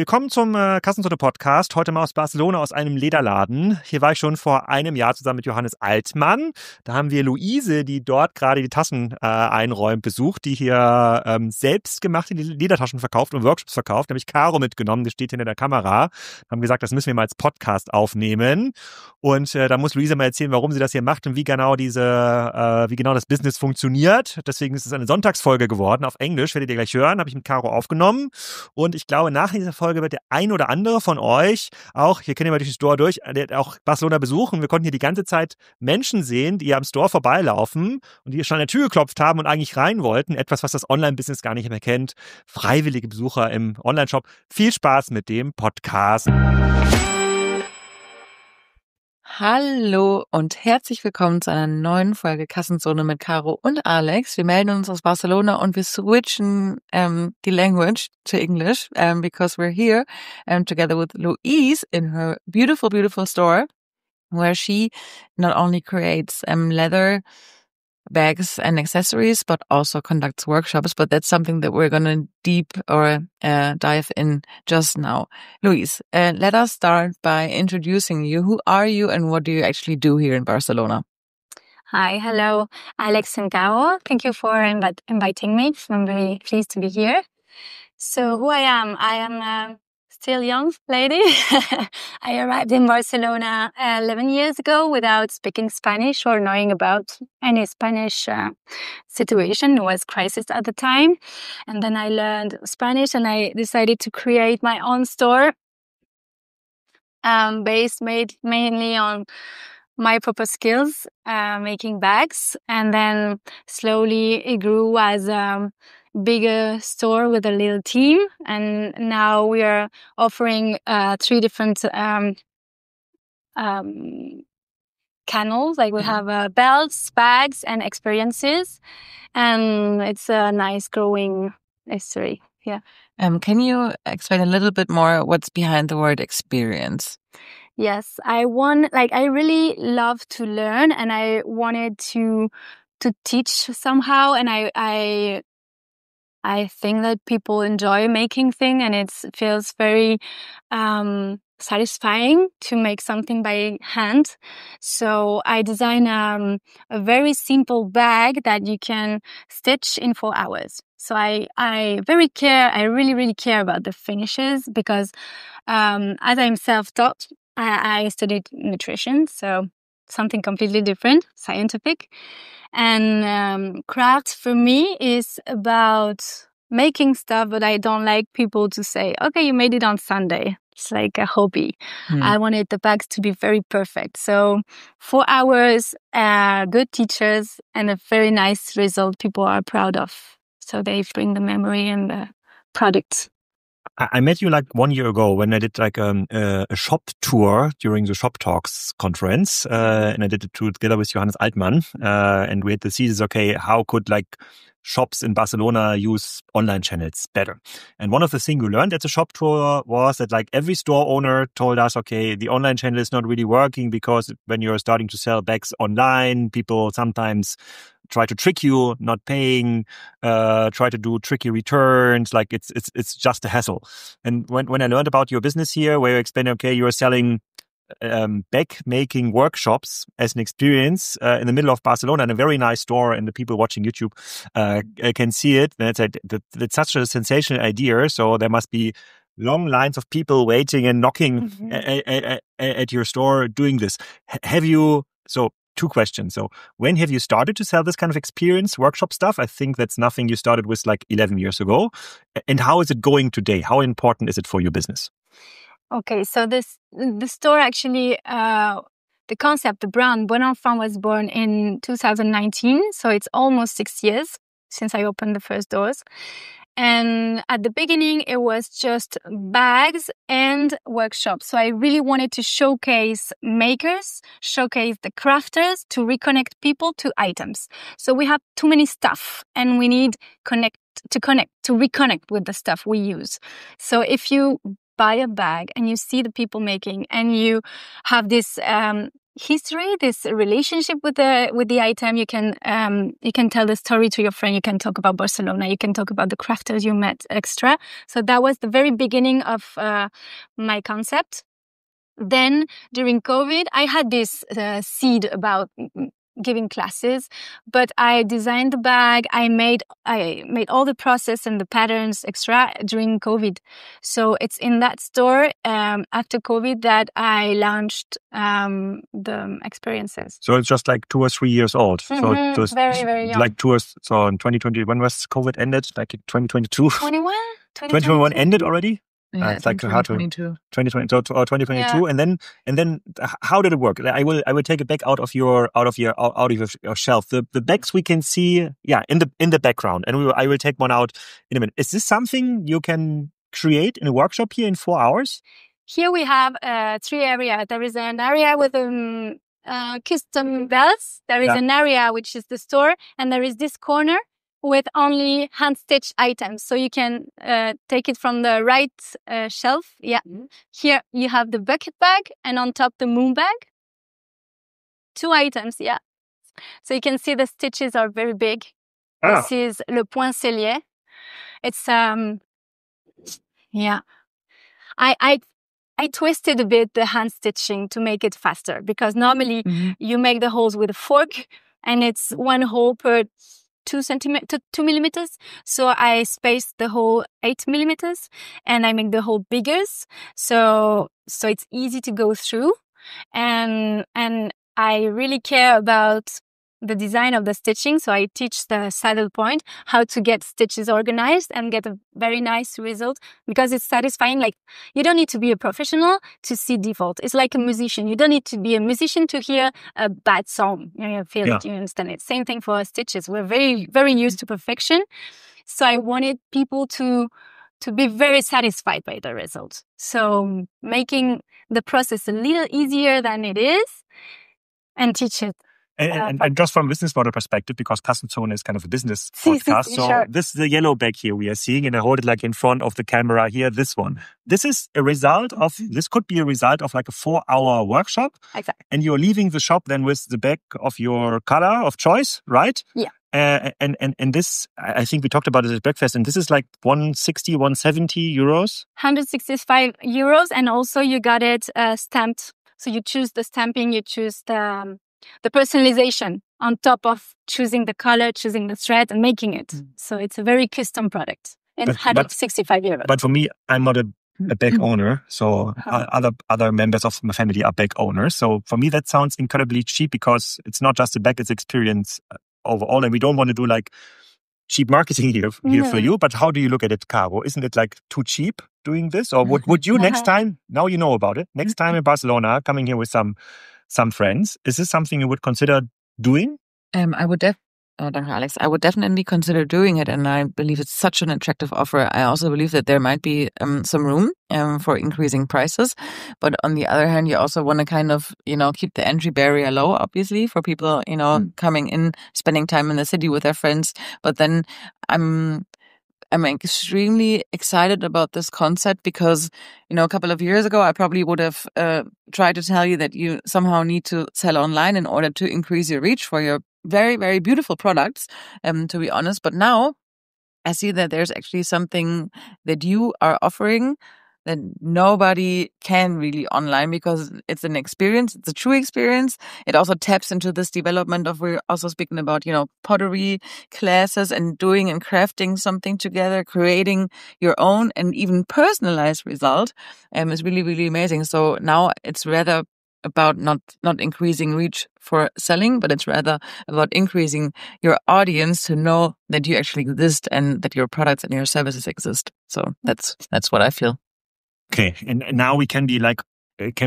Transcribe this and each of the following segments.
Willkommen zum Kassenzone-Podcast. Heute mal aus Barcelona, aus einem Lederladen. Hier war ich schon vor einem Jahr zusammen mit Johannes Altmann. Da haben wir Luise, die dort gerade die Tassen einräumt, besucht, die hier selbstgemachte Ledertaschen verkauft und Workshops verkauft. Da habe ich Caro mitgenommen, die steht hinter der Kamera. Haben gesagt, das müssen wir mal als Podcast aufnehmen. Und da muss Luise mal erzählen, warum sie das hier macht und wie genau das Business funktioniert. Deswegen ist es eine Sonntagsfolge geworden. Auf Englisch werdet ihr gleich hören. Habe ich mit Caro aufgenommen. Und ich glaube, nach dieser Folge wird der ein oder andere von euch auch, hier kennt ihr mal durch die Store durch, auch Barcelona besuchen. Wir konnten hier die ganze Zeit Menschen sehen, die am Store vorbeilaufen und die schon an der Tür geklopft haben und eigentlich rein wollten. Etwas, was das Online-Business gar nicht mehr kennt. Freiwillige Besucher im Online-Shop. Viel Spaß mit dem Podcast. Hallo und herzlich willkommen zu einer neuen Folge Kassenzone mit Caro und Alex. Wir melden uns aus Barcelona und wir switchen the language to English because we're here together with Louise in her beautiful, beautiful store where she not only creates leather bags and accessories, but also conducts workshops. But that's something that we're going to dive in just now. Louise, let us start by introducing you. Who are you and what do you actually do here in Barcelona? Hi, hello, Alex and Caro. Thank you for inviting me. I'm very pleased to be here. So who I am a still young lady. I arrived in Barcelona 11 years ago without speaking Spanish or knowing about any Spanish situation. It was crisis at the time. And then I learned Spanish and I decided to create my own store based mainly on my proper skills, making bags. And then slowly it grew as bigger store with a little team, and now we are offering 3 different channels. Like we have belts, bags, and experiences, and it's a nice growing history. Yeah. Can you explain a little bit more what's behind the word experience? Yes, I really love to learn, and I wanted to teach somehow, and I think that people enjoy making things, and it feels very satisfying to make something by hand. So I designed a very simple bag that you can stitch in 4 hours. So I really care about the finishes because as I'm self-taught, I studied nutrition, so something completely different, scientific. And craft for me is about making stuff, but I don't like people to say, okay, you made it on Sunday. It's like a hobby. I wanted the bags to be very perfect. So 4 hours, good teachers, and a very nice result people are proud of. So they bring the memory and the product. I met you like 1 year ago when I did like a shop tour during the Shop Talks conference, and I did it together with Johannes Altmann, and we had the thesis, okay, how could like shops in Barcelona use online channels better? And one of the things we learned at the shop tour was that like every store owner told us, okay, the online channel is not really working because when you're starting to sell bags online, people sometimes try to trick you, not paying, try to do tricky returns, like it's just a hassle. And when I learned about your business here, where you explained, okay, you're selling bag making workshops as an experience in the middle of Barcelona in a very nice store, and the people watching YouTube can see it. And it's such a sensational idea. So there must be long lines of people waiting and knocking at your store doing this. So 2 questions. So when have you started to sell this kind of experience workshop stuff? I think that's nothing you started with like 11 years ago. And how is it going today? How important is it for your business? Okay, so the store actually, the concept, the brand BonEnfant was born in 2019. So it's almost 6 years since I opened the first doors. And at the beginning, it was just bags and workshops. So I really wanted to showcase makers, showcase the crafters, to reconnect people to items. So we have too many stuff and we need to reconnect with the stuff we use. So if you buy a bag and you see the people making and you have this history, this relationship with the item. You can tell the story to your friend. You can talk about Barcelona. You can talk about the crafters you met, extra. So that was the very beginning of my concept. Then during COVID, I had this seed about giving classes, but I designed the bag. I made all the process and the patterns extra during COVID. So it's in that store after COVID that I launched the experiences. So it's just like 2 or 3 years old. Mm-hmm. So very, very young. like tours. So in 2020, when was COVID ended? Like in 2022? 2021 ended already? Yeah, it's like 2022. 2022, Yeah. and then how did it work? I will take it back out of your shelf. The bags we can see, in the background, and I will take one out in a minute. Is this something you can create in a workshop here in 4 hours? Here we have 3 areas. There is an area with custom belts. There is an area which is the store, and there is this corner with only hand-stitched items. So you can take it from the right shelf. Yeah. Mm-hmm. Here you have the bucket bag, and on top the moon bag. 2 items, yeah. So you can see the stitches are very big. This is le point cellier. It's I twisted a bit the hand stitching to make it faster, because normally you make the holes with a fork and it's 1 hole per 2 millimeters. So I spaced the hole 8 millimeters and I make the hole bigger. So it's easy to go through. And I really care about the design of the stitching. So I teach the saddle point how to get stitches organized and get a very nice result, because it's satisfying. Like, you don't need to be a professional to see default. It's like a musician. You don't need to be a musician to hear a bad song. You feel it, you understand it. Same thing for stitches. We're very, very used to perfection. So I wanted people to be very satisfied by the result. So making the process a little easier than it is and teach it. And just from a business model perspective, because Kassenzone is kind of a business podcast. So this is the yellow bag here we are seeing, and I hold it like in front of the camera here, this one. This is a result of, this could be a result of like a 4-hour workshop. Exactly. And you're leaving the shop then with the bag of your color of choice, right? Yeah. And this, I think we talked about it at breakfast, and this is like 160, 170 euros. 165 euros. And also you got it stamped. So you choose the stamping, you choose the personalization on top of choosing the color, choosing the thread, and making it. So it's a very custom product. And 165 euros. But for me, I'm not a bag owner. So other members of my family are bag owners. So for me, that sounds incredibly cheap, because it's not just a bag, it's experience overall. And we don't want to do like cheap marketing here for you. But how do you look at it, Caro? Isn't it like too cheap doing this? Or would you next time, now you know about it, next time in Barcelona, coming here with some friends, is this something you would consider doing? I would Alex, I would definitely consider doing it, and I believe it's such an attractive offer. I also believe that there might be some room for increasing prices, but on the other hand, you also want to kind of, keep the entry barrier low, obviously, for people, coming in, spending time in the city with their friends. But then I'm extremely excited about this concept, because, a couple of years ago, I probably would have tried to tell you that you somehow need to sell online in order to increase your reach for your very, very beautiful products, to be honest. But now I see that there's actually something that you are offering that nobody can really online, because it's an experience. It's a true experience. It also taps into this development of, we're also speaking about, pottery classes and doing and crafting something together, creating your own and even personalized result, is really, really amazing. So now it's rather about not increasing reach for selling, but it's rather about increasing your audience to know that you actually exist and that your products and your services exist. So that's what I feel. Okay, and now we can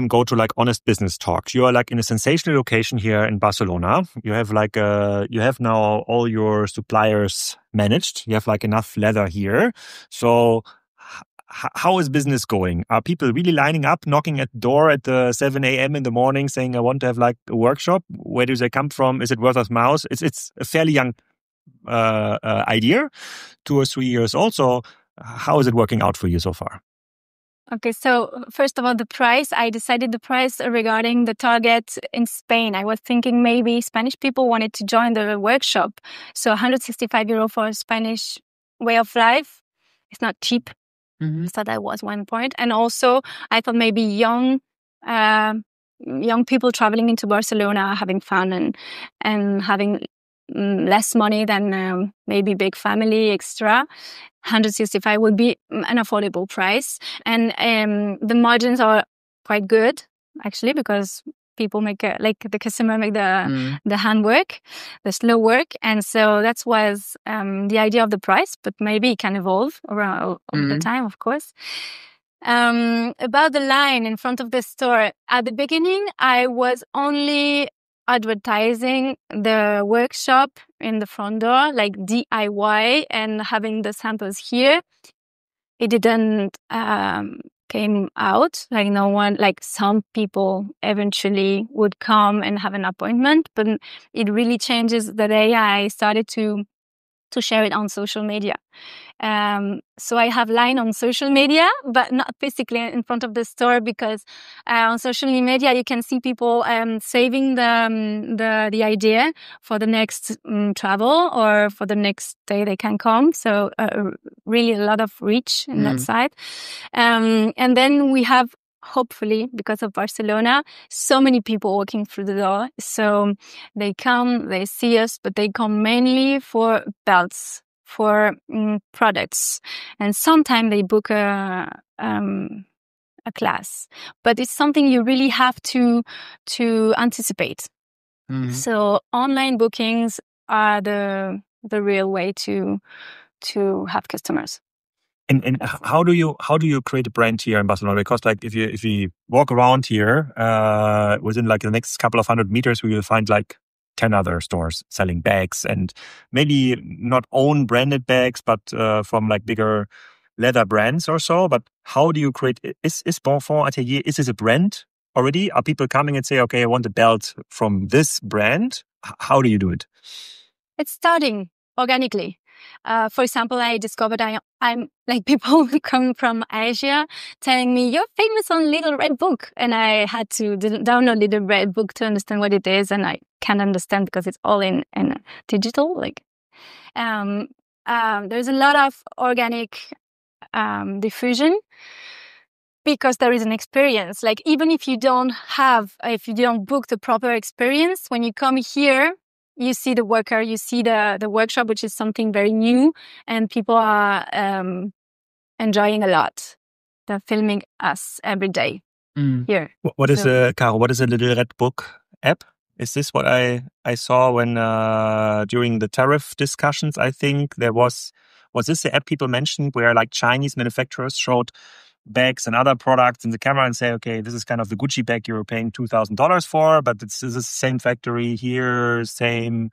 go to like honest business talks. You are like in a sensational location here in Barcelona. You have now all your suppliers managed. You have like enough leather here. So how is business going? Are people really lining up, knocking at the door at the 7 a.m. in the morning saying, I want to have like a workshop? Where do they come from? Is it word of mouth? It's a fairly young idea, 2 or 3 years old. So how is it working out for you so far? Okay, so first of all, the price. I decided the price regarding the target in Spain. I was thinking maybe Spanish people wanted to join the workshop. So 165 euro for a Spanish way of life. It's not cheap. Mhm. So that was one point. And also, I thought maybe young people traveling into Barcelona, having fun and having less money than maybe big family extra. 165 would be an affordable price. And the margins are quite good, actually, because people make the customer make the handwork, the slow work. And so that was the idea of the price, but maybe it can evolve over the time, of course. About the line in front of the store, at the beginning, I was only advertising the workshop in the front door, like DIY, and having the samples here. It didn't came out, like no one, like some people eventually would come and have an appointment, but it really changes the day I started to share it on social media. So I have line on social media, but not physically in front of the store, because on social media you can see people saving the idea for the next travel or for the next day they can come. So really a lot of reach in that side. And then we have, hopefully, because of Barcelona, so many people walking through the door. So they come, they see us, but they come mainly for belts, for products, and sometimes they book a class. But it's something you really have to anticipate. So online bookings are the real way to have customers. And how do you create a brand here in Barcelona? Because like if you walk around here, within like the next couple of 100 meters, we will find like 10 other stores selling bags, and maybe not own branded bags, but from like bigger leather brands or so. But how do you create? Is BonEnfant Atelier, is this a brand already? Are people coming and say, okay, I want a belt from this brand? How do you do it? It's starting organically. For example, I discovered I'm like people who come from Asia telling me, you're famous on Little Red Book. And I had to download Little Red Book to understand what it is. And I can't understand because it's all in digital. Like, there's a lot of organic diffusion, because there is an experience. Like, even if you don't book the proper experience, when you come here, you see the worker, you see the workshop, which is something very new, and people are enjoying a lot. They're filming us every day here. What is Caro? What is a Little Red Book app? Is this what I saw when during the tariff discussions? I think there was this the app people mentioned where like Chinese manufacturers showed bags and other products in the camera and say, okay, this is kind of the Gucci bag you're paying $2,000 for, but this is the same factory here, same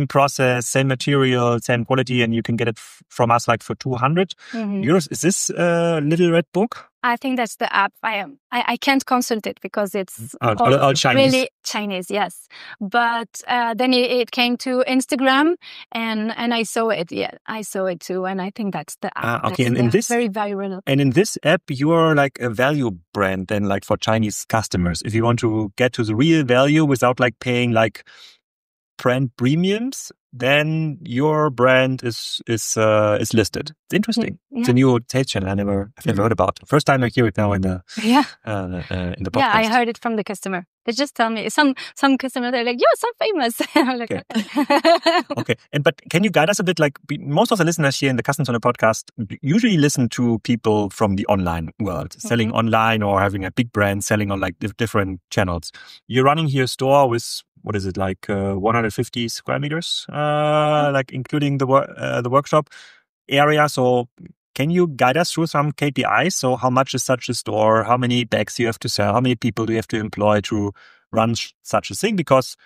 process, same material, same quality, and you can get it from us like for 200 euros. Is this Little Red Book? I think that's the app. I can't consult it because it's all Chinese. Really Chinese, yes. But then it came to Instagram, and I saw it. Yeah, I saw it too, and I think that's the app. Okay, and in this very viral. And in this app, you are like a value brand then, like for Chinese customers. If you want to get to the real value without like paying like brand premiums, then your brand is listed. It's interesting. Yeah. It's a new sales channel I've never heard about. First time I hear it now in the podcast. Yeah, I heard it from the customer. They just tell me some customer, they're like, "You're so famous." I'm like, okay. But can you guide us a bit? Like most of the listeners here in the Kassenzone podcast usually listen to people from the online world, selling online or having a big brand selling on like different channels. You're running here a store with, what is it, like 150 square meters, like including the workshop area. So can you guide us through some KPIs? So how much is such a store? How many bags you have to sell? How many people do you have to employ to run such a thing? Because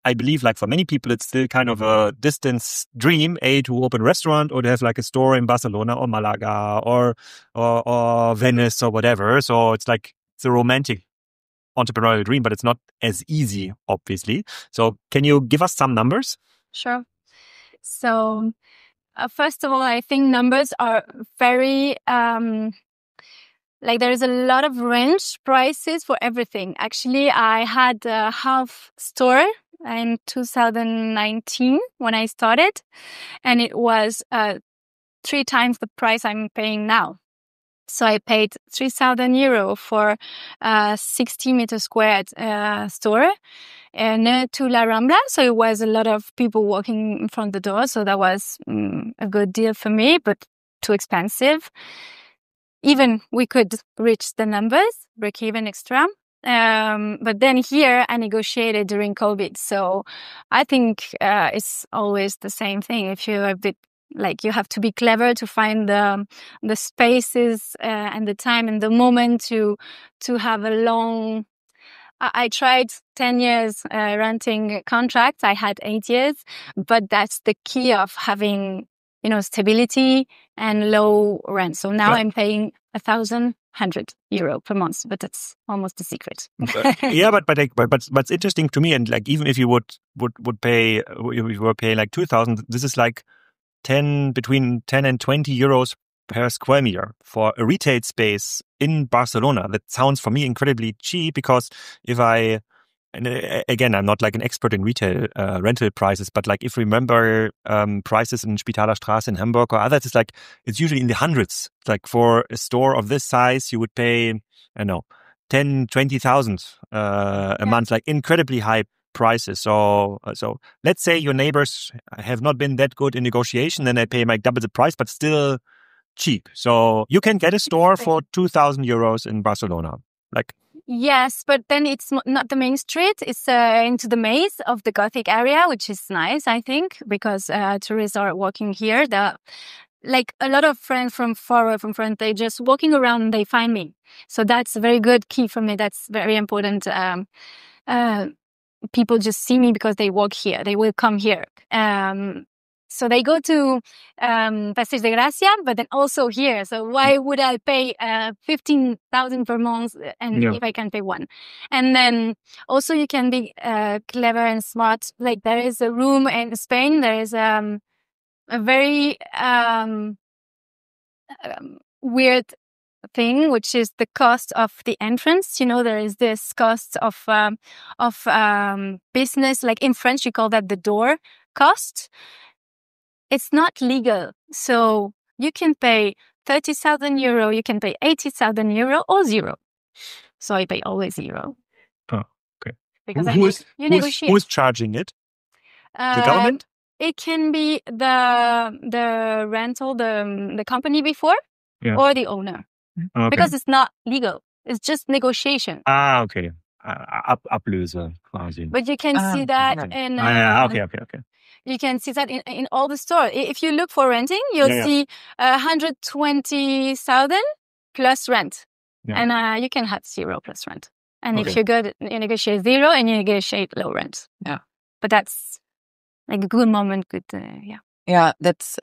I believe like for many people, it's still kind of a distance dream, to open a restaurant or to have like a store in Barcelona or Malaga or Venice or whatever. So it's like, it's a romantic entrepreneurial dream, but it's not as easy, obviously. So can you give us some numbers? Sure. So first of all, I think numbers are very Like there is a lot of range prices for everything. Actually, I had a half store in 2019 when I started, and it was 3 times the price I'm paying now. So I paid 3,000 euro for a 60 meter squared store near to La Rambla. So it was a lot of people walking in front of the door. So that was a good deal for me, but too expensive. Even we could reach the numbers, break even extra. But then here I negotiated during COVID. So I think it's always the same thing. If you're a bit like, you have to be clever to find the spaces and the time and the moment to have a long. I tried 10 years renting contracts. I had 8 years, but that's the key of having, stability and low rent. So now I'm paying 1,100 euro per month, but that's almost a secret. Yeah, but what's interesting to me, and like even if you would pay, if you were paying like 2,000, this is like between 10 and 20 euros per square meter for a retail space in Barcelona. That sounds for me incredibly cheap, because and again, I'm not like an expert in retail rental prices, but like if you remember prices in Spitaler Straße in Hamburg or others, it's usually in the hundreds. Like for a store of this size, you would pay, I don't know, 10, 20,000 a month, like incredibly high prices. So let's say your neighbors have not been that good in negotiation, then they pay like double the price, but still cheap. So you can get a store for 2,000 euros in Barcelona. Like, yes, but then it's not the main street. It's into the maze of the Gothic area, which is nice, I think, because tourists are walking here. Like a lot of friends from far away from France, they just walking around and they find me. So that's a very good key for me. That's very important. People just see me because they walk here. They will come here. So they go to Passeig de Gracia, but then also here. So why would I pay 15,000 per month if I can pay one? And then also you can be clever and smart. Like there is a room in Spain. There is a very weird thing, which is the cost of the entrance. There is this cost of business. Like in French, you call that the door cost. It's not legal. So you can pay 30,000 euro, you can pay 80,000 euro or zero. So I pay always zero. Oh, okay. Because you negotiate. Who's charging it? The government? It can be the rental, the company before, or the owner. Okay. Because it's not legal. It's just negotiation. Ah, okay. Ablöse quasi. But you can see that in... okay. You can see that in all the stores. If you look for renting, you'll see 120,000 plus rent. Yeah. And you can have zero plus rent. And if you negotiate zero and you negotiate low rent. Yeah. But that's like a good moment. Yeah, that's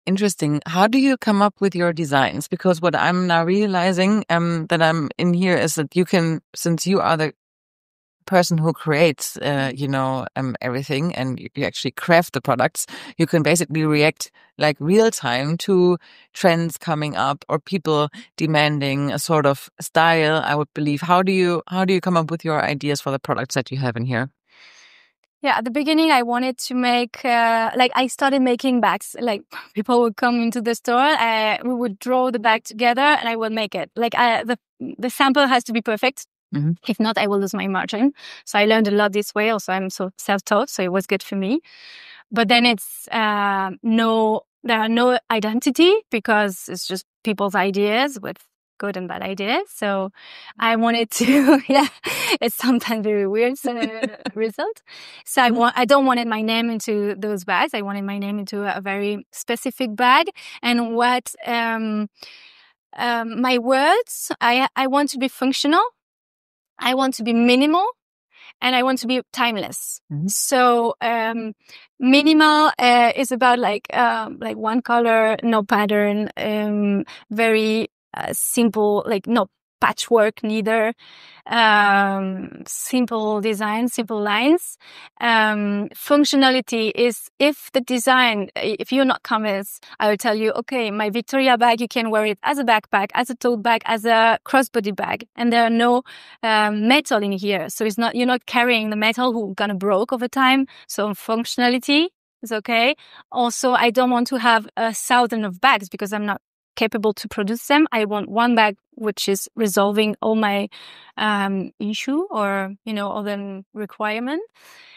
interesting. How do you come up with your designs? Because what I'm now realizing that I'm in here is that you can, since you are the person who creates, everything, and you actually craft the products, you can basically react like real time to trends coming up or people demanding a sort of style, I would believe. How do you come up with your ideas for the products that you have in here? Yeah, at the beginning, I wanted to make, I started making bags. Like, people would come into the store, we would draw the bag together, and I would make it. Like, the sample has to be perfect. Mm-hmm. If not, I will lose my margin. So I learned a lot this way. Also, I'm so self-taught, so it was good for me. But then it's there are no identity, because it's just people's ideas with good and bad ideas. So I wanted to, it's sometimes very weird result. So I don't wanted my name into those bags. I wanted my name into a very specific bag. And what my words, I want to be functional. I want to be minimal, and I want to be timeless. Mm-hmm. So minimal is about like one color, no pattern, very simple, like no patchwork neither. Simple design, simple lines. Functionality is if you're not convinced, I will tell you, okay, my Victoria bag, you can wear it as a backpack, as a tote bag, as a crossbody bag. And there are no metal in here. So you're not carrying the metal who's gonna broke over time. So functionality is okay. Also, I don't want to have 1,000 of bags because I'm not capable to produce them. I want one bag which is resolving all my issue or other requirement.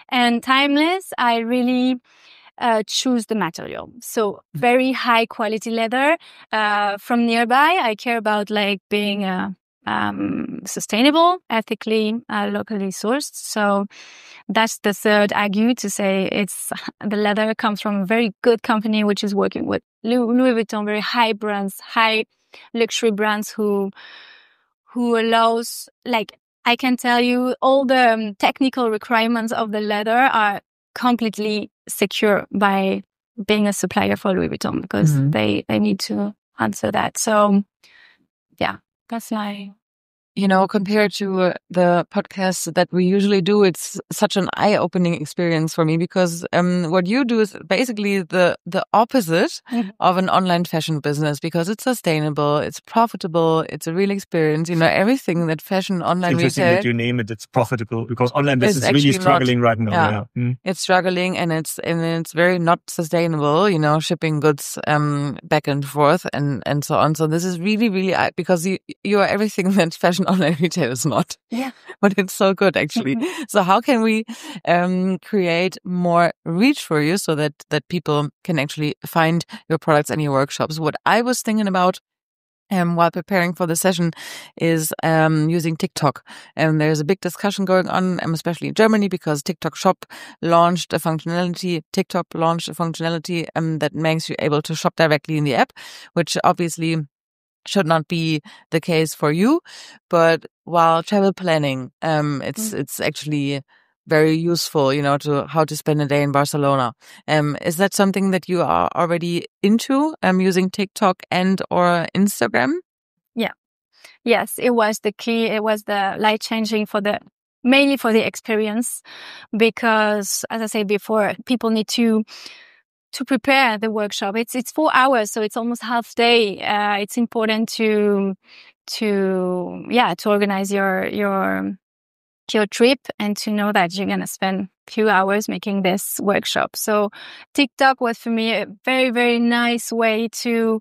And timeless, I really choose the material. So very high quality leather from nearby. I care about being sustainable, ethically, locally sourced. So that's the third argue to say the leather comes from a very good company which is working with Louis Vuitton, very high brands, high luxury brands who allows, I can tell you all the technical requirements of the leather are completely secure by being a supplier for Louis Vuitton because they need to answer that. So yeah, that's my... Compared to the podcasts that we usually do, it's such an eye-opening experience for me because what you do is basically the opposite of an online fashion business because it's sustainable, it's profitable, it's a real experience. Everything that fashion online retail. It's interesting that you name it. It's profitable because online business is really struggling right now. Yeah. It's struggling and it's very not sustainable. Shipping goods back and forth and so on. So this is really, really because you are everything that fashion online retail is not. Yeah. But it's so good actually. So how can we create more reach for you so that people can actually find your products and your workshops? What I was thinking about while preparing for the session is using TikTok. And there's a big discussion going on, especially in Germany, because TikTok Shop launched a functionality. TikTok launched a functionality that makes you able to shop directly in the app, which obviously should not be the case for you. But while travel planning, it's actually very useful, to how to spend a day in Barcelona. Is that something that you are already into, using TikTok and or Instagram? Yeah. Yes, it was the key. It was the light changing mainly for the experience, because as I said before, people need to prepare the workshop. It's 4 hours, so it's almost half day. It's important to organize your trip and to know that you're gonna spend a few hours making this workshop. So TikTok was for me a very, very nice way to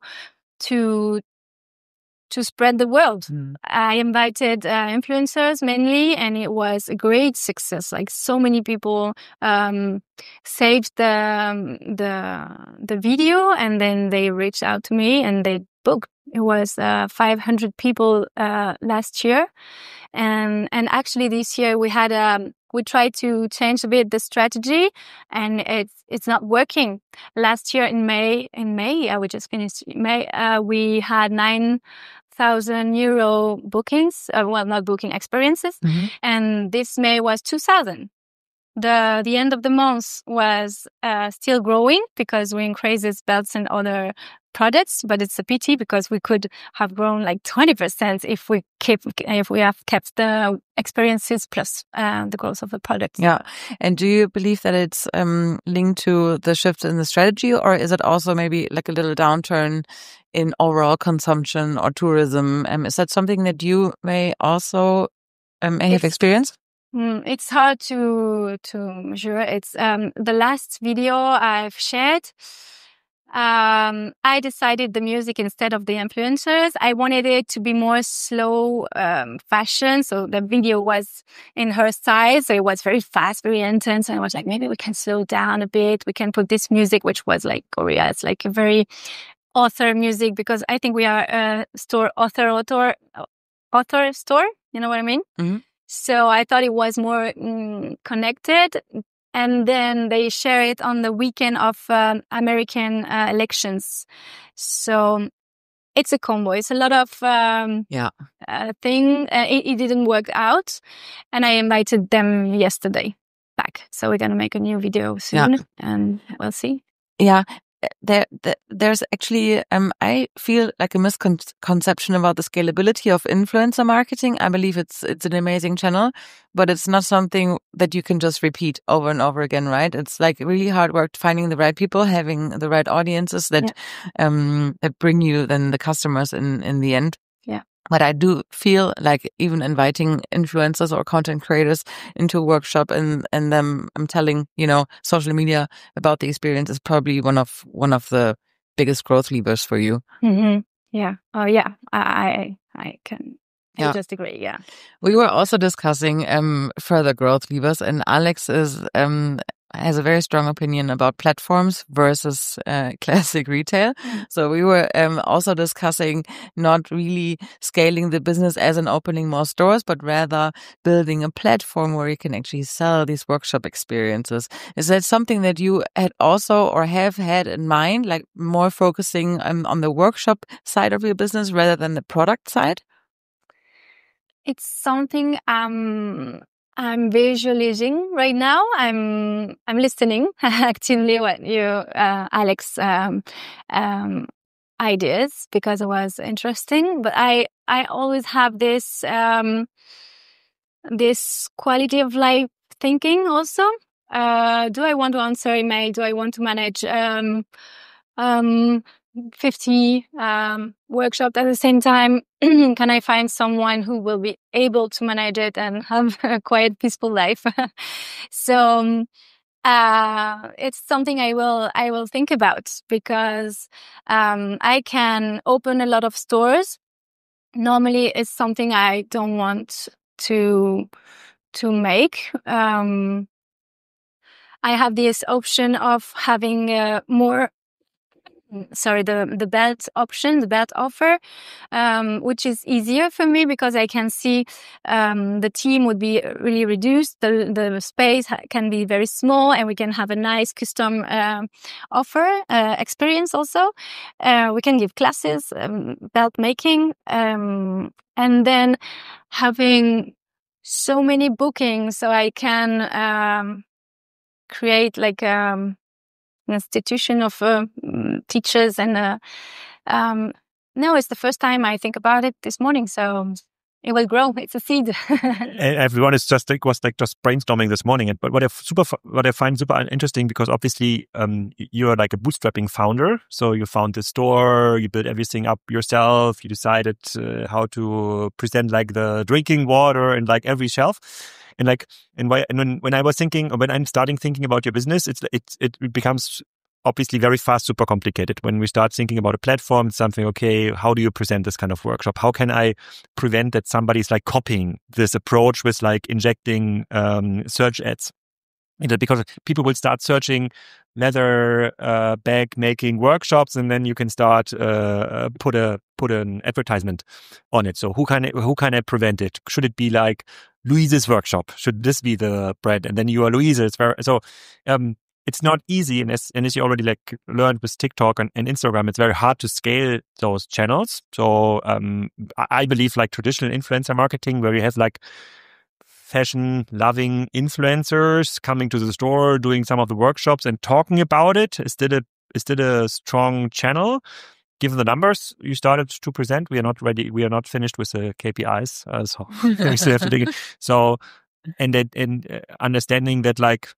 spread the word. I invited influencers mainly, and it was a great success. So many people saved the video, and then they reached out to me and they booked. It was 500 people last year, and actually this year we tried to change a bit the strategy, and it's not working. Last year in May, we just finished May. We had 9,000 euro bookings. Not booking, experiences, and this May was 2,000. The end of the month was still growing because we increased its belts and other products, but it's a pity because we could have grown 20% if we have kept the experiences plus the growth of the products. Yeah. And do you believe that it's linked to the shift in the strategy, or is it also maybe a little downturn in overall consumption or tourism? Is that something that you may also have experienced? It's hard to measure. It's the last video I've shared. I decided the music instead of the influencers. I wanted it to be more slow fashion. So the video was in her style. So it was very fast, very intense. And I was like, maybe we can slow down a bit. We can put this music, which was Korea. It's a very author music, because I think we are a store, author store. You know what I mean? Mm-hmm. So I thought it was more connected. And then they share it on the weekend of American elections. So it's a combo. It's a lot of thing. It didn't work out. And I invited them yesterday back. So we're going to make a new video soon and we'll see. Yeah. there's actually, I feel like a misconception about the scalability of influencer marketing. I believe it's an amazing channel, but it's not something that you can just repeat over and over again, right? It's like really hard work finding the right people, having the right audiences that bring you then the customers in the end. Yeah. But I do feel like even inviting influencers or content creators into a workshop and them telling, social media about the experience is probably one of the biggest growth levers for you. Mm-hmm. Yeah. Oh, yeah. I can just agree. Yeah. We were also discussing further growth levers, and Alex has a very strong opinion about platforms versus classic retail. So we were also discussing not really scaling the business as in opening more stores, but rather building a platform where you can actually sell these workshop experiences. Is that something that you had also or have had in mind, like more focusing on the workshop side of your business rather than the product side? It's something I'm visualizing right now. I'm listening actively what you, Alex, ideas, because it was interesting. But I always have this this quality of life thinking also. Do I want to answer email? Do I want to manage 50 workshops at the same time? Can I find someone who will be able to manage it and have a quiet, peaceful life? So it's something I will think about, because I can open a lot of stores. Normally, it's something I don't want to make. I have this option of having more. The belt option, the belt offer, which is easier for me because I can see the team would be really reduced. The space can be very small, and we can have a nice custom offer experience also. We can give classes, belt making, and then having so many bookings, so I can create like an institution of teachers. And no, it's the first time I think about it this morning, so it will grow. It's a seed. And everyone is just brainstorming this morning. But what I find super interesting, because obviously you're like a bootstrapping founder. So you found the store, you built everything up yourself. You decided how to present like the drinking water and like every shelf. And when I was thinking, or when I'm starting thinking about your business, it becomes obviously very fast super complicated. When we start thinking about a platform, it's something, okay, how do you present this kind of workshop? How can I prevent that somebody's like copying this approach with like injecting search ads? Because people will start searching leather bag making workshops, and then you can start put an advertisement on it. So who can I prevent it? Should it be like Louise's workshop? Should this be the brand? And then you are Louise. It's not easy, and as you already like learned with TikTok and Instagram, it's very hard to scale those channels. So I believe like traditional influencer marketing, where you have like fashion loving influencers coming to the store, doing some of the workshops and talking about it, is still a strong channel. Given the numbers you started to present, we are not ready. We are not finished with the KPIs, so we still have to dig in. So and understanding that like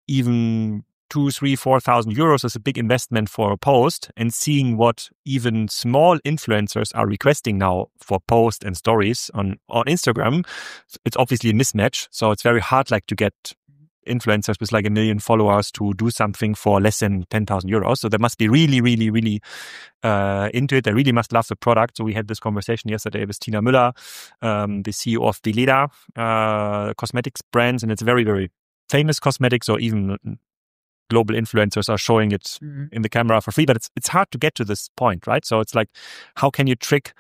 even 2,000, 3,000, 4,000 euros is a big investment for a post, and seeing what even small influencers are requesting now for posts and stories on Instagram, it's obviously a mismatch. So it's very hard like to get influencers with like 1 million followers to do something for less than 10,000 euros. So they must be really, really, really into it. They really must love the product. So we had this conversation yesterday with Tina Müller, the CEO of the Leda cosmetics brands, and it's very, very famous cosmetics, or even global influencers are showing it in the camera for free. But it's hard to get to this point, right? So it's like, how can you trick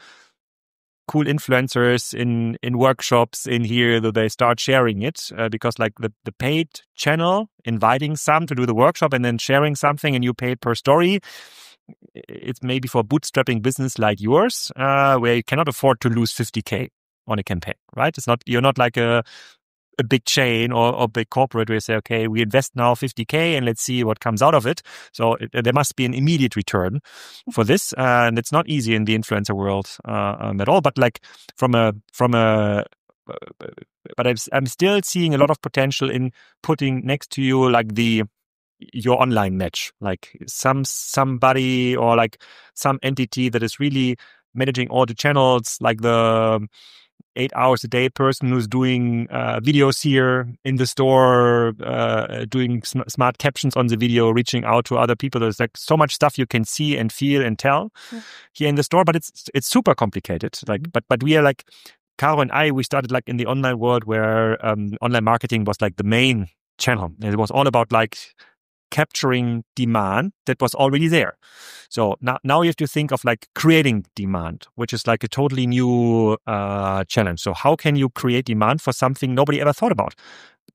cool influencers in workshops in here that they start sharing it? Because like the paid channel, inviting some to do the workshop and then sharing something, and you pay per story, it's maybe for a bootstrapping business like yours, where you cannot afford to lose 50K on a campaign, right? You're not like a a big chain or big corporate where you say, okay, we invest now 50K and let's see what comes out of it. So there must be an immediate return for this. And it's not easy in the influencer world at all. But like but I'm still seeing a lot of potential in putting next to you like your online match, like somebody or like some entity that is really managing all the channels, like the 8 hours a day person who's doing videos here in the store, doing smart captions on the video, reaching out to other people. There's like so much stuff you can see and feel and tell here in the store, but it's super complicated. Like, but we are like, Caro and we started like in the online world where online marketing was like the main channel. And it was all about like capturing demand that was already there. So now you have to think of like creating demand, which is like a totally new challenge. So how can you create demand for something nobody ever thought about?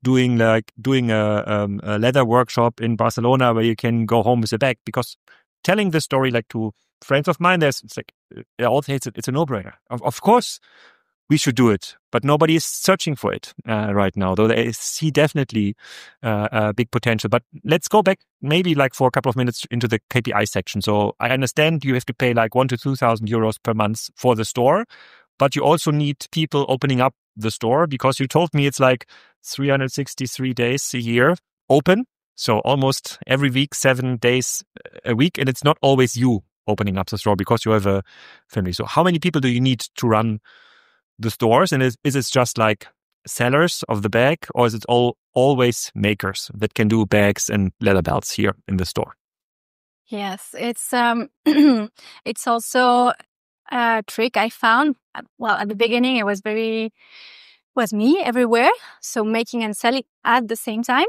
Doing a leather workshop in Barcelona where you can go home with a bag, because telling the story like to friends of mine, it's a no-brainer. Of course, we should do it, but nobody is searching for it right now, though they see definitely a big potential. But let's go back maybe like for a couple of minutes into the KPI section. So I understand you have to pay like 1,000 to 2,000 euros per month for the store, but you also need people opening up the store, because you told me it's like 363 days a year open. So almost every week, 7 days a week. And it's not always you opening up the store because you have a family. So how many people do you need to run the stores? And is it just like sellers of the bag, or is it always makers that can do bags and leather belts here in the store? Yes, it's it's also a trick I found. Well, at the beginning, it was me everywhere, so making and selling at the same time.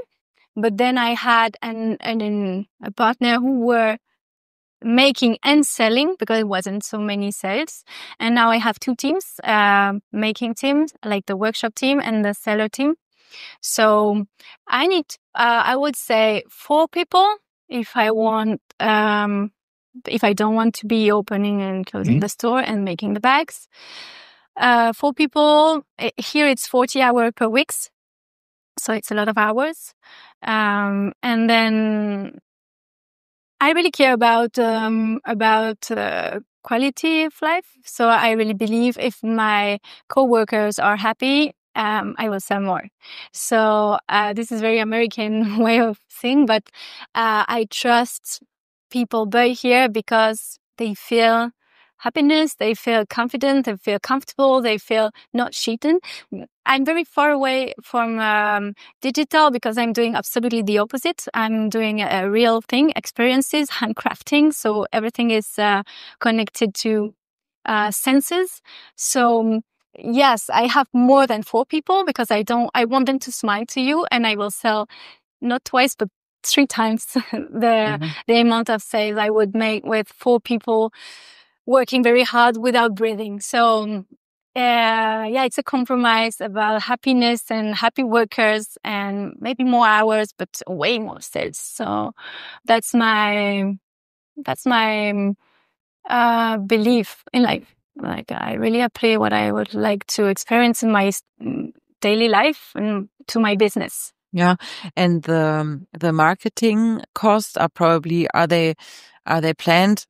But then I had a partner who were making and selling, because it wasn't so many sales. And now I have two teams, making teams, like the workshop team and the seller team. So I need, I would say 4 people if I don't want to be opening and closing the store and making the bags. 4 people, here it's 40 hours per week. So it's a lot of hours. And then I really care about quality of life. So I really believe if my coworkers are happy, I will sell more. So this is very American way of saying, but I trust people buy here because they feel happiness, they feel confident, they feel comfortable, they feel not cheated. I'm very far away from digital because I'm doing absolutely the opposite. I'm doing a real thing, experiences, handcrafting. So everything is connected to senses. So yes, I have more than 4 people because I want them to smile to you, and I will sell not twice, but 3 times the amount of sales I would make with 4 people working very hard without breathing. So it's a compromise about happiness and happy workers and maybe more hours, but way more sales. So that's my belief in life. Like I really apply what I would like to experience in my daily life and to my business. Yeah, and the marketing costs are they planned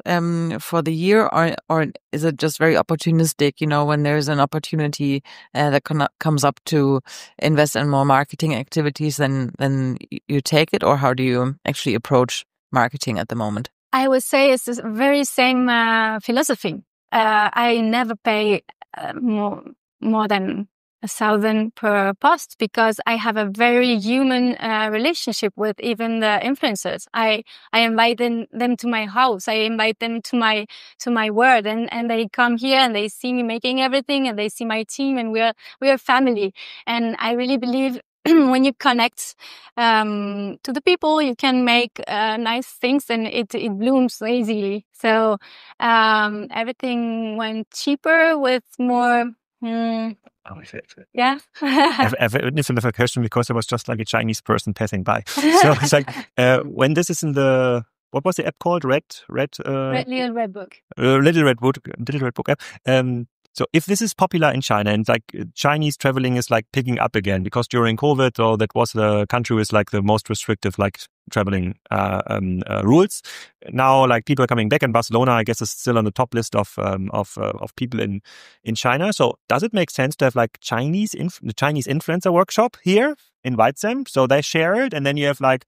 for the year, or is it just very opportunistic? You know, when there's an opportunity that comes up to invest in more marketing activities, then you take it, or how do you actually approach marketing at the moment? I would say it's the very same philosophy. I never pay more than 1,000 per post because I have a very human relationship with even the influencers. I invite them to my house. I invite them to my world, and they come here and they see me making everything, and they see my team, and we are family. And I really believe when you connect to the people, you can make nice things, and it blooms easily. So everything went cheaper with more. Yeah. I've witnessed a question because there was just like a Chinese person passing by. So it's like when this is in the, what was the app called? Little Red Book app. So if this is popular in China and like Chinese traveling is like picking up again, because during COVID, or that was the country with like the most restrictive like traveling rules. Now like people are coming back, and Barcelona, I guess, is still on the top list of people in China. So does it make sense to have like the Chinese influencer workshop here, invite them so they share it, and then you have like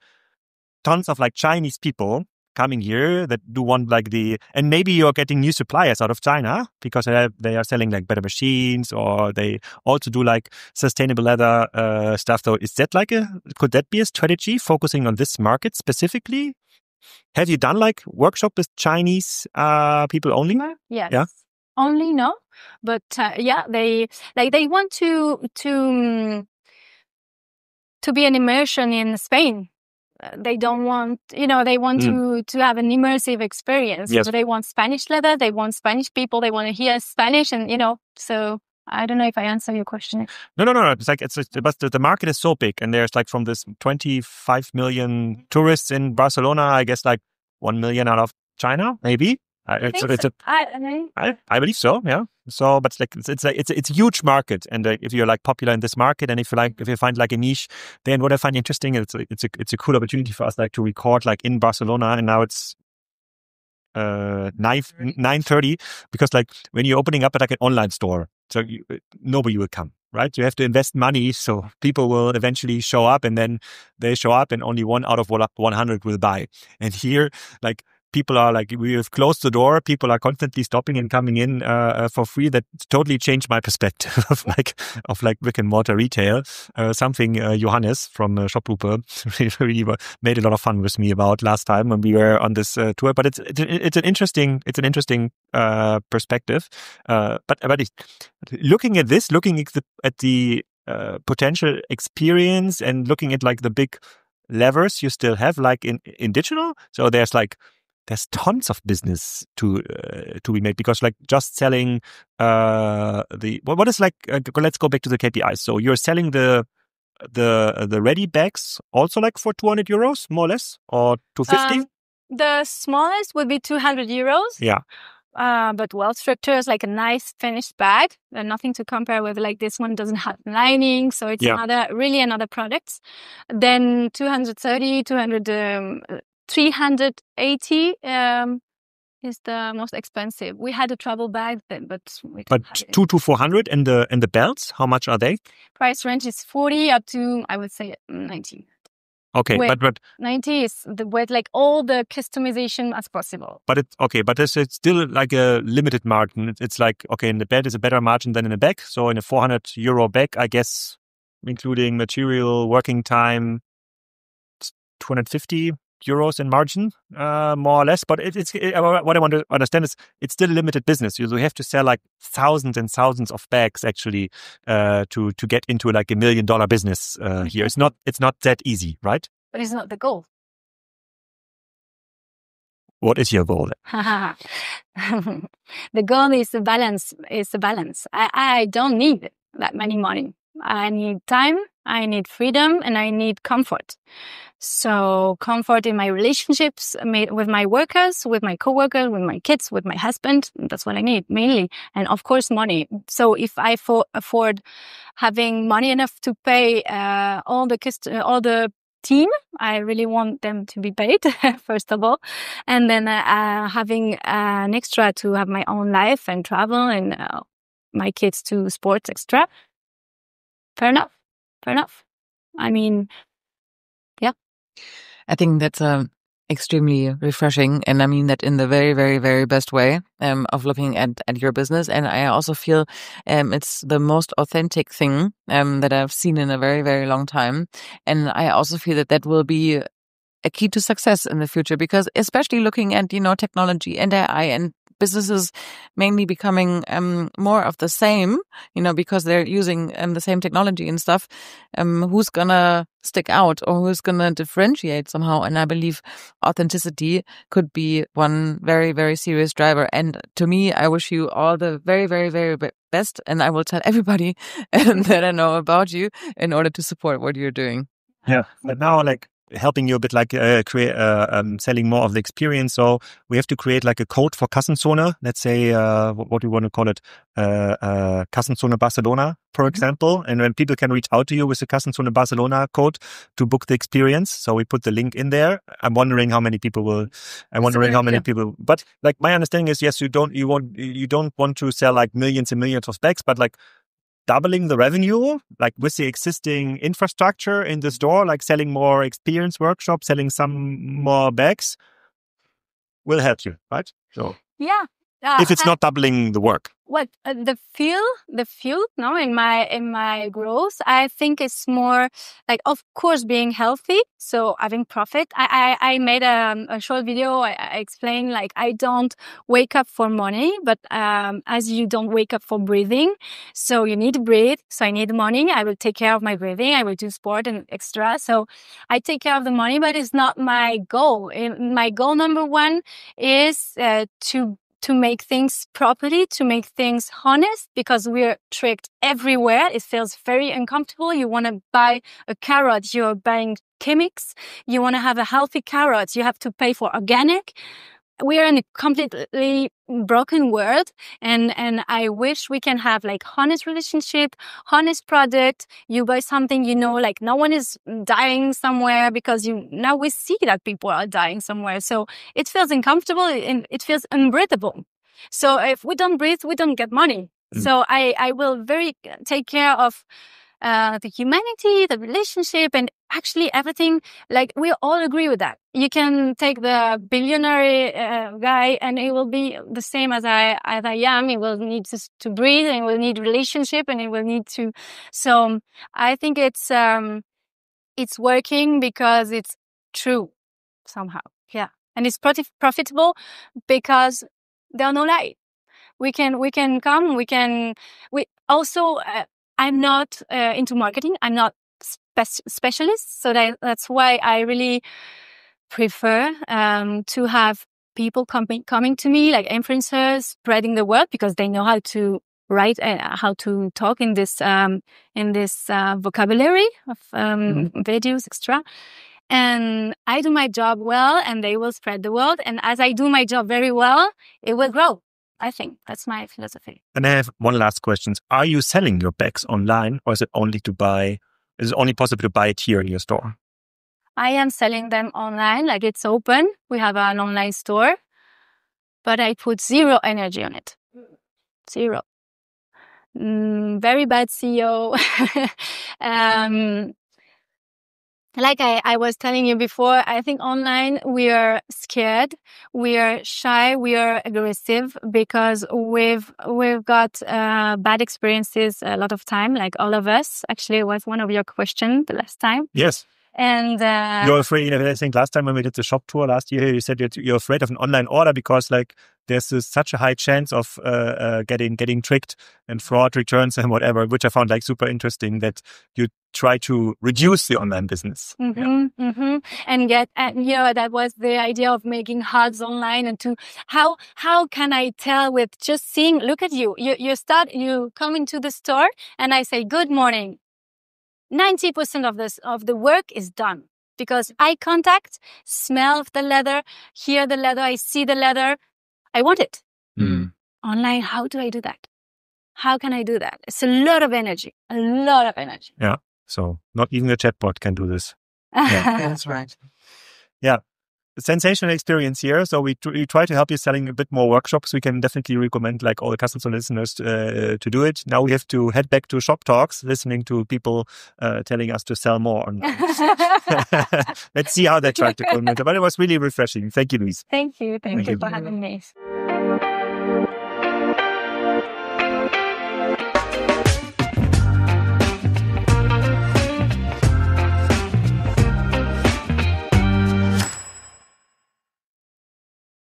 tons of like Chinese people coming here that do want like and maybe you're getting new suppliers out of China because they are selling like better machines, or they also do like sustainable leather stuff. So is that could that be a strategy focusing on this market specifically? Have you done like workshop with Chinese people only? Yes. Yeah. Only no, but they want to be an immersion in Spain. They don't want, they want to have an immersive experience. Yes. So they want Spanish leather, they want Spanish people, they want to hear Spanish, and so I don't know if I answer your question. No. It's like but the market is so big, and there's like from this 25 million tourists in Barcelona, I guess like 1 million out of China, maybe. I believe so. Yeah. So, but it's a huge market, and if you're like popular in this market, and if you find like a niche, then what I find interesting is it's a cool opportunity for us like to record like in Barcelona, and now it's 9:30, because like when you're opening up like an online store, so nobody will come, right? You have to invest money, so people will eventually show up, and then they show up, and only 1 out of 100 will buy. And here, like, people are like, we have closed the door. People are constantly stopping and coming in for free. That totally changed my perspective of brick and mortar retail. Something Johannes from Shopgruppe really made a lot of fun with me about last time when we were on this tour. But it's an interesting perspective. But looking at this, looking at the potential experience, and looking at like the big levers you still have like in digital. So there's tons of business to be made, because like just selling what is like let's go back to the KPIs. So you're selling the ready bags also like for 200 euros more or less, or 250? The smallest would be 200 euros. Yeah. But well structured, like a nice finished bag. Nothing to compare with, like this one doesn't have lining, so it's another product. Then 230, 380 is the most expensive. We had a travel bag then, but 2 to 400, and the belts, how much are they? Price range is 40 up to, I would say, 90. Okay, but 90 is with like all the customization as possible. But it's still like a limited margin. It's like, okay, in the belt is a better margin than in a bag. So in a 400 euro bag, I guess, including material, working time, 250 euros in margin, more or less. But what I want to understand is it's still a limited business. You have to sell like thousands and thousands of bags actually to get into like $1 million business here. It's not that easy, right? But it's not the goal. What is your goal? The goal is the balance. I don't need that many money. I need time, I need freedom, and I need comfort. So comfort in my relationships with my workers, with my coworkers, with my kids, with my husband. That's what I need mainly. And of course, money. So if I afford having money enough to pay all the team, I really want them to be paid, first of all. And then having an extra to have my own life and travel, and my kids to sports extra. Fair enough. I mean, yeah. I think that's extremely refreshing, and I mean that in the very, very, very best way of looking at your business. And I also feel it's the most authentic thing that I've seen in a very, very long time. And I also feel that will be a key to success in the future, because especially looking at, technology and AI and businesses mainly becoming more of the same, because they're using the same technology and stuff, who's gonna stick out or who's gonna differentiate somehow? And I believe authenticity could be one very, very serious driver. And to me, I wish you all the very, very, very best, and I will tell everybody that I know about you in order to support what you're doing. Yeah, but now helping you a bit like create selling more of the experience. So we have to create like a code for Kassenzone. Let's say what do you want to call it? Kassenzone Barcelona, for example. And when people can reach out to you with the Kassenzone Barcelona code to book the experience. So we put the link in there. I'm wondering how many people will. But like my understanding is, yes, you don't want to sell like millions and millions of bags, but like doubling the revenue, like with the existing infrastructure in the store, like selling more experience workshops, selling some more bags, will help you, right? So Yeah. if it's not doubling the work. What the field, no, in my growth, I think it's more like, of course, being healthy, so having profit. I made a short video. I explained like I don't wake up for money, but as you don't wake up for breathing, so you need to breathe. So I need money. I will take care of my breathing. I will do sport and extra. So I take care of the money, but it's not my goal. My goal number one is to make things properly, to make things honest, because we're tricked everywhere. It feels very uncomfortable. You want to buy a carrot, you're buying chemics. You want to have a healthy carrot, you have to pay for organic. We are in a completely broken world, and I wish we can have like honest relationship, honest product. You buy something, like no one is dying somewhere, because now we see that people are dying somewhere. So it feels uncomfortable and it feels unbreathable. So if we don't breathe, we don't get money. So I will very take care of the humanity, the relationship, and actually everything. Like we all agree with that. You can take the billionaire guy, and it will be the same as I am. He will need to breathe, and he will need relationship, and he will need to. So I think it's working because it's true somehow. Yeah, and it's profitable because there are no lies. We can come. We also. I'm not into marketing. I'm not specialist, so that's why I really prefer to have people coming to me, like influencers, spreading the word, because they know how to write, how to talk in this vocabulary of videos, etc. And I do my job well, and they will spread the word. And as I do my job very well, it will grow. I think that's my philosophy. And I have one last question. Are you selling your bags online, or is it only possible to buy it here in your store? I am selling them online, like it's open. We have an online store, but I put zero energy on it. Zero. Very bad CEO. Like I was telling you before, I think online we are scared, we are shy, we are aggressive, because we've got bad experiences a lot of time, like all of us. Actually, it was one of your questions the last time. Yes. And you're afraid. I think last time when we did the shop tour last year, you said you're afraid of an online order because like there's such a high chance of getting tricked and fraud, returns and whatever, which I found like super interesting, that you try to reduce the online business. And that was the idea of making hugs online, and to how can I tell with just seeing, look at you come into the store and I say good morning. 90% of the work is done, because eye contact, smell of the leather, hear the leather, I see the leather, I want it. Online, how do I do that? How can I do that? It's a lot of energy. Yeah. So not even a chatbot can do this. Yeah. That's right. Yeah. Sensational experience here. So we try to help you selling a bit more workshops. We can definitely recommend like all the Kassenzone listeners to do it. Now we have to head back to shop talks, listening to people telling us to sell more online. Let's see how they try to convince. But it was really refreshing. Thank you, Louise. Thank you for having me.